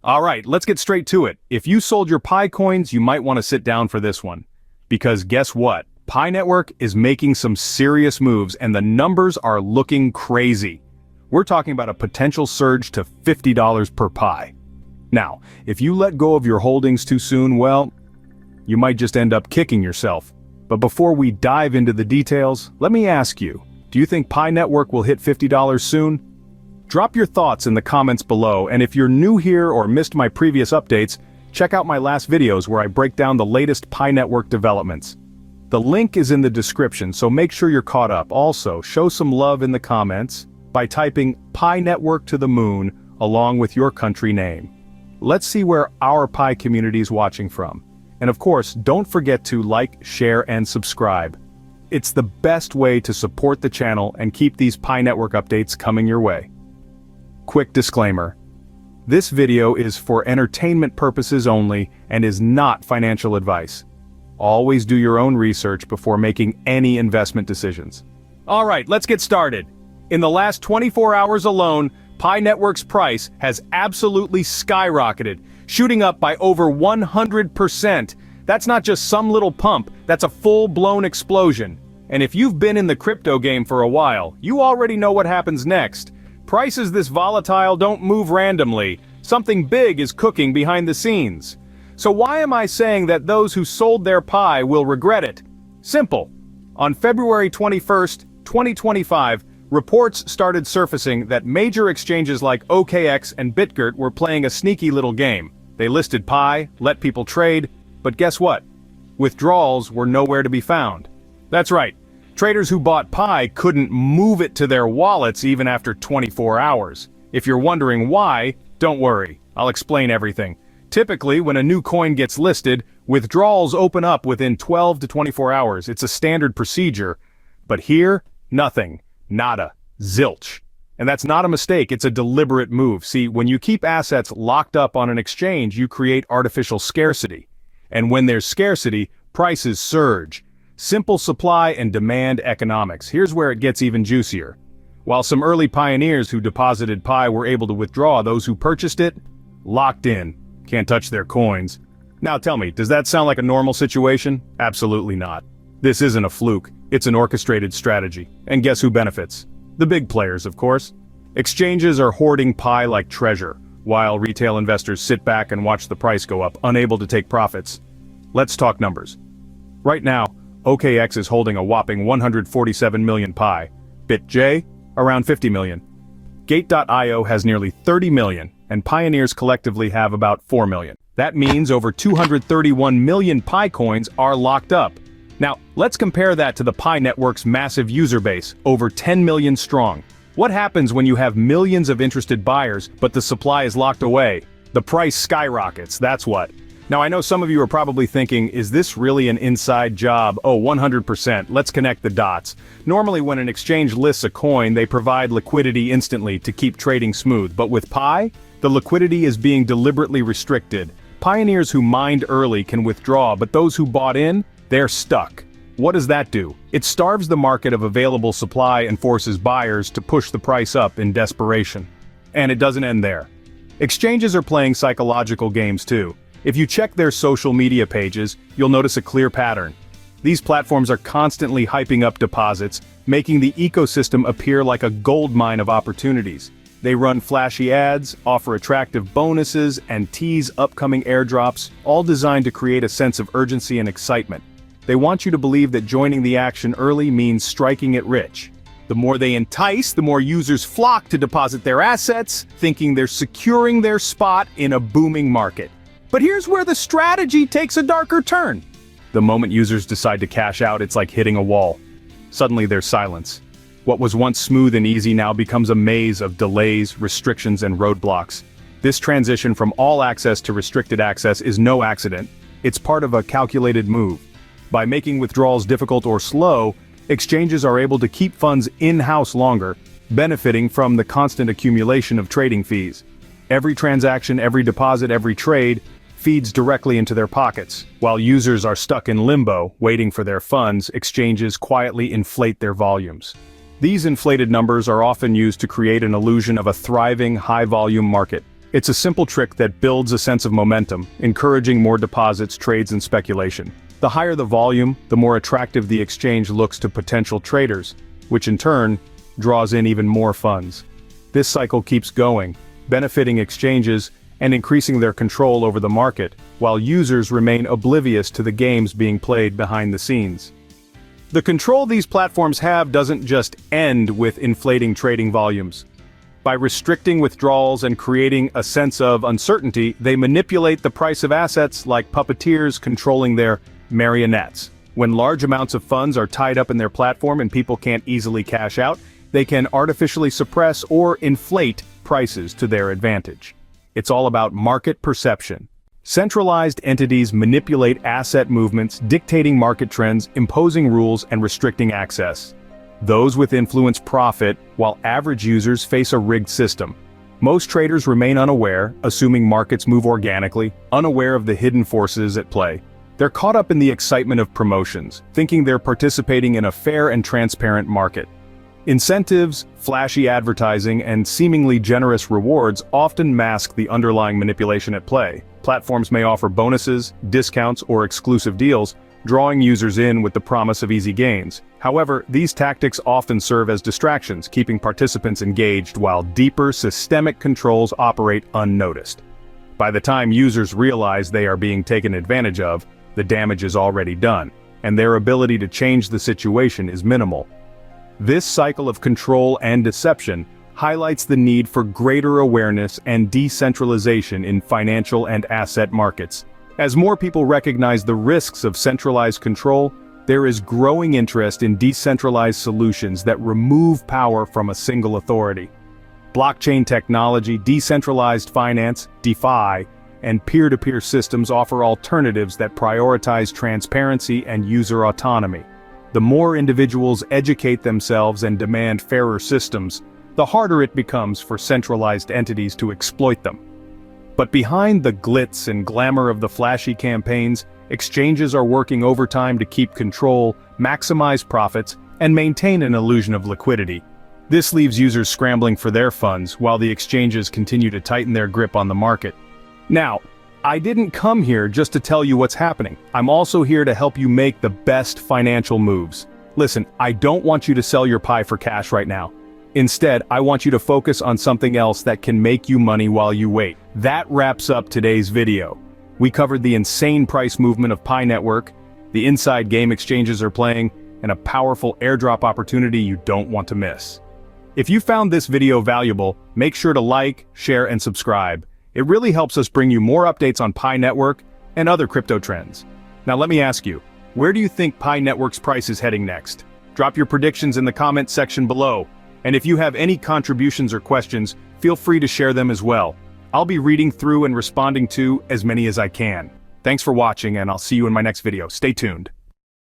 Alright, let's get straight to it. If you sold your Pi coins, you might want to sit down for this one. Because guess what? Pi Network is making some serious moves and the numbers are looking crazy. We're talking about a potential surge to $50 per Pi. Now, if you let go of your holdings too soon, well, you might just end up kicking yourself. But before we dive into the details, let me ask you, do you think Pi Network will hit $50 soon? Drop your thoughts in the comments below, and if you're new here or missed my previous updates, check out my last videos where I break down the latest Pi Network developments. The link is in the description, so make sure you're caught up. Also, show some love in the comments by typing Pi Network to the moon along with your country name. Let's see where our Pi community is watching from. And of course, don't forget to like, share, and subscribe. It's the best way to support the channel and keep these Pi Network updates coming your way. Quick disclaimer. This video is for entertainment purposes only and is not financial advice. Always do your own research before making any investment decisions. Alright, let's get started. In the last 24 hours alone, Pi Network's price has absolutely skyrocketed, shooting up by over 100%. That's not just some little pump, that's a full-blown explosion. And if you've been in the crypto game for a while, you already know what happens next. Prices this volatile don't move randomly. Something big is cooking behind the scenes. So why am I saying that those who sold their Pi will regret it? Simple. On February 21st, 2025, reports started surfacing that major exchanges like OKX and BitGert were playing a sneaky little game. They listed Pi, let people trade, but guess what? Withdrawals were nowhere to be found. That's right. Traders who bought Pi couldn't move it to their wallets even after 24 hours. If you're wondering why, don't worry, I'll explain everything. Typically, when a new coin gets listed, withdrawals open up within 12 to 24 hours. It's a standard procedure. But here, nothing. Nada. Zilch. And that's not a mistake, it's a deliberate move. See, when you keep assets locked up on an exchange, you create artificial scarcity. And when there's scarcity, prices surge. Simple supply and demand economics. Here's where it gets even juicier. While some early pioneers who deposited Pi were able to withdraw, those who purchased it, locked in. Can't touch their coins. Now tell me, does that sound like a normal situation? Absolutely not. This isn't a fluke, it's an orchestrated strategy. And guess who benefits? The big players, of course. Exchanges are hoarding Pi like treasure, while retail investors sit back and watch the price go up, unable to take profits. Let's talk numbers. Right now, OKX is holding a whopping 147 million Pi. BitJ, around 50 million. Gate.io has nearly 30 million, and Pioneers collectively have about 4 million. That means over 231 million Pi coins are locked up. Now, let's compare that to the Pi Network's massive user base, over 10 million strong. What happens when you have millions of interested buyers, but the supply is locked away? The price skyrockets, that's what. Now I know some of you are probably thinking, is this really an inside job? Oh, 100%, let's connect the dots. Normally when an exchange lists a coin, they provide liquidity instantly to keep trading smooth, but with Pi, the liquidity is being deliberately restricted. Pioneers who mined early can withdraw, but those who bought in, they're stuck. What does that do? It starves the market of available supply and forces buyers to push the price up in desperation. And it doesn't end there. Exchanges are playing psychological games too. If you check their social media pages, you'll notice a clear pattern. These platforms are constantly hyping up deposits, making the ecosystem appear like a goldmine of opportunities. They run flashy ads, offer attractive bonuses, and tease upcoming airdrops, all designed to create a sense of urgency and excitement. They want you to believe that joining the action early means striking it rich. The more they entice, the more users flock to deposit their assets, thinking they're securing their spot in a booming market. But here's where the strategy takes a darker turn. The moment users decide to cash out, it's like hitting a wall. Suddenly there's silence. What was once smooth and easy now becomes a maze of delays, restrictions, and roadblocks. This transition from all access to restricted access is no accident. It's part of a calculated move. By making withdrawals difficult or slow, exchanges are able to keep funds in-house longer, benefiting from the constant accumulation of trading fees. Every transaction, every deposit, every trade feeds directly into their pockets. While users are stuck in limbo, waiting for their funds, exchanges quietly inflate their volumes. These inflated numbers are often used to create an illusion of a thriving, high-volume market. It's a simple trick that builds a sense of momentum, encouraging more deposits, trades, and speculation. The higher the volume, the more attractive the exchange looks to potential traders, which in turn draws in even more funds. This cycle keeps going, benefiting exchanges and increasing their control over the market, while users remain oblivious to the games being played behind the scenes. The control these platforms have doesn't just end with inflating trading volumes. By restricting withdrawals and creating a sense of uncertainty, they manipulate the price of assets like puppeteers controlling their marionettes. When large amounts of funds are tied up in their platform and people can't easily cash out, they can artificially suppress or inflate prices to their advantage. It's all about market perception. Centralized entities manipulate asset movements, dictating market trends, imposing rules, and restricting access. Those with influence profit, while average users face a rigged system. Most traders remain unaware, assuming markets move organically, unaware of the hidden forces at play. They're caught up in the excitement of promotions, thinking they're participating in a fair and transparent market. Incentives, flashy advertising, and seemingly generous rewards often mask the underlying manipulation at play. Platforms may offer bonuses, discounts, or exclusive deals, drawing users in with the promise of easy gains. However, these tactics often serve as distractions, keeping participants engaged while deeper systemic controls operate unnoticed. By the time users realize they are being taken advantage of, the damage is already done, and their ability to change the situation is minimal. This cycle of control and deception highlights the need for greater awareness and decentralization in financial and asset markets. As more people recognize the risks of centralized control, there is growing interest in decentralized solutions that remove power from a single authority. Blockchain technology, decentralized finance, DeFi, and peer-to-peer systems offer alternatives that prioritize transparency and user autonomy. The more individuals educate themselves and demand fairer systems, the harder it becomes for centralized entities to exploit them. But behind the glitz and glamour of the flashy campaigns, exchanges are working overtime to keep control, maximize profits, and maintain an illusion of liquidity. This leaves users scrambling for their funds while the exchanges continue to tighten their grip on the market. Now, I didn't come here just to tell you what's happening. I'm also here to help you make the best financial moves. Listen, I don't want you to sell your pie for cash right now. Instead, I want you to focus on something else that can make you money while you wait. That wraps up today's video. We covered the insane price movement of Pi Network, the inside game exchanges are playing, and a powerful airdrop opportunity you don't want to miss. If you found this video valuable, make sure to like, share, and subscribe. It really helps us bring you more updates on Pi Network and other crypto trends. Now let me ask you, where do you think Pi Network's price is heading next? Drop your predictions in the comments section below. And if you have any contributions or questions, feel free to share them as well. I'll be reading through and responding to as many as I can. Thanks for watching, and I'll see you in my next video. Stay tuned.